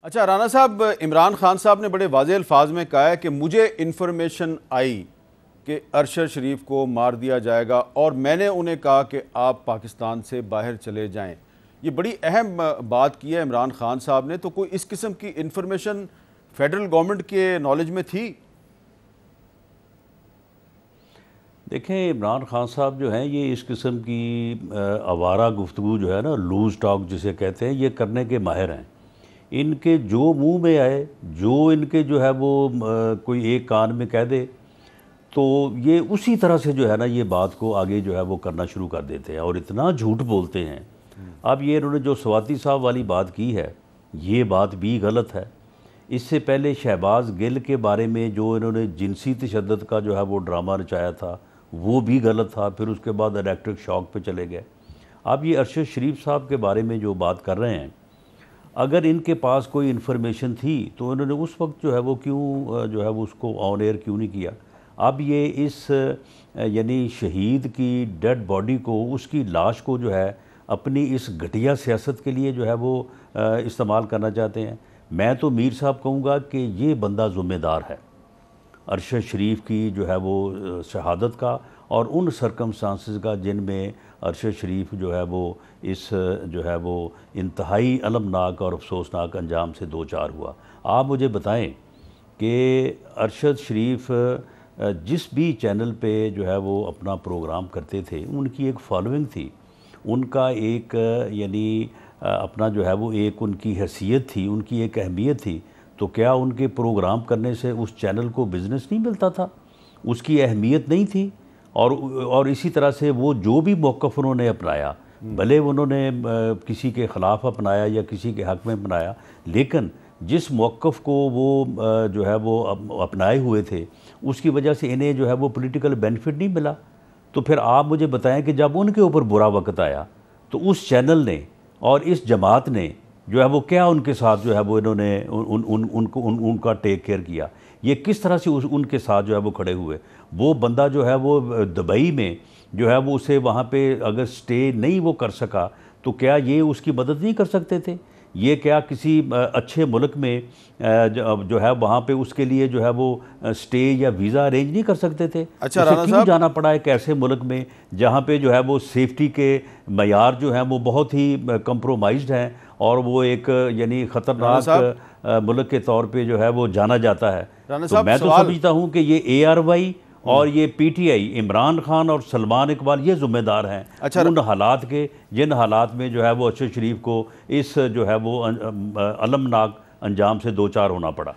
اچھا رانا صاحب، عمران خان صاحب نے بڑے واضح الفاظ میں کہا ہے کہ مجھے انفارمیشن آئی کہ ارشد شریف کو مار دیا جائے گا اور میں نے انہیں کہا کہ آپ پاکستان سے باہر چلے جائیں۔ یہ بڑی اہم بات کی ہے عمران خان صاحب نے، تو کوئی اس قسم کی انفارمیشن فیڈرل گورنمنٹ کے نالج میں تھی؟ دیکھیں، عمران خان صاحب جو ہیں یہ اس قسم کی آوارہ گفتگو جو ہے نا، لوز ٹاک جسے کہتے ہیں، یہ کرنے کے ماہر ہیں۔ ان کے جو منہ میں آئے، جو ان کے جو ہے وہ کوئی ایک کان میں کہہ دے تو یہ اسی طرح سے جو ہے نا یہ بات کو آگے جو ہے وہ کرنا شروع کر دیتے ہیں اور اتنا جھوٹ بولتے ہیں۔ اب یہ انہوں نے جو سواتی صاحب والی بات کی ہے، یہ بات بھی غلط ہے۔ اس سے پہلے شہباز گل کے بارے میں جو انہوں نے جنسی تشدد کا جو ہے وہ ڈرامہ رچایا تھا، وہ بھی غلط تھا۔ پھر اس کے بعد الیکٹرک شاک پہ چلے گئے۔ اب یہ ارشد شریف صاحب کے بارے میں جو بات کر رہے ہیں، اگر ان کے پاس کوئی انفارمیشن تھی تو انہوں نے اس وقت جو ہے وہ کیوں جو ہے وہ اس کو آن ایئر کیوں نہیں کیا؟ اب یہ اس یعنی شہید کی ڈیڈ باڈی کو، اس کی لاش کو جو ہے اپنی اس گھٹیا سیاست کے لیے جو ہے وہ استعمال کرنا چاہتے ہیں۔ میں تو میر صاحب کہوں گا کہ یہ بندہ ذمہ دار ہے ارشد شریف کی جو ہے وہ شہادت کا اور ان سرکمسٹانسز کا جن میں ارشد شریف جو ہے وہ اس جو ہے وہ انتہائی المناک اور افسوسناک انجام سے دوچار ہوا۔ آپ مجھے بتائیں کہ ارشد شریف جس بھی چینل پہ جو ہے وہ اپنا پروگرام کرتے تھے، ان کی ایک فالوئنگ تھی، ان کا ایک یعنی اپنا جو ہے وہ ایک ان کی حیثیت تھی، ان کی ایک اہمیت تھی۔ تو کیا ان کے پروگرام کرنے سے اس چینل کو بزنس نہیں ملتا تھا؟ اس کی اہمیت نہیں تھی؟ اور اسی طرح سے وہ جو بھی موقف انہوں نے اپنایا، بھلے انہوں نے کسی کے خلاف اپنایا یا کسی کے حق میں اپنایا، لیکن جس موقف کو وہ جو ہے وہ اپنائے ہوئے تھے، اس کی وجہ سے انہیں جو ہے وہ پولیٹیکل بینیفٹ نہیں ملا۔ تو پھر آپ مجھے بتائیں کہ جب ان کے اوپر برا وقت آیا تو اس چینل نے اور اس جماعت نے جو ہے وہ کیا ان کے ساتھ جو ہے وہ انہوں نے ان کا ٹیک کیئر کیا؟ یہ کس طرح سے ان کے ساتھ جو ہے وہ کھڑے ہوئے؟ وہ بندہ جو ہے وہ دبئی میں جو ہے وہ اسے وہاں پہ اگر سٹے نہیں وہ کر سکا تو کیا یہ اس کی مدد نہیں کر سکتے تھے؟ یہ کیا کسی اچھے ملک میں جو ہے وہاں پہ اس کے لیے جو ہے وہ سٹے یا ویزا ارینج نہیں کر سکتے تھے؟ اچھا اسے رانا کیوں صاحب، جانا پڑا ایک ایسے ملک میں جہاں پہ جو ہے وہ سیفٹی کے معیار جو ہیں وہ بہت ہی کمپرومائزڈ ہیں اور وہ ایک یعنی خطرناک ملک کے طور پہ جو ہے وہ جانا جاتا ہے؟ تو میں تو سمجھتا ہوں کہ یہ اے آر وائی اور یہ P T I, Imran Khan اور سلمان اقبال، یہ ذمہ دار ہیں ان حالات کے جن حالات میں جو ہے وہ ارشد شریف کو اس جو ہے وہ المناک انجام سے دوچار ہونا پڑا۔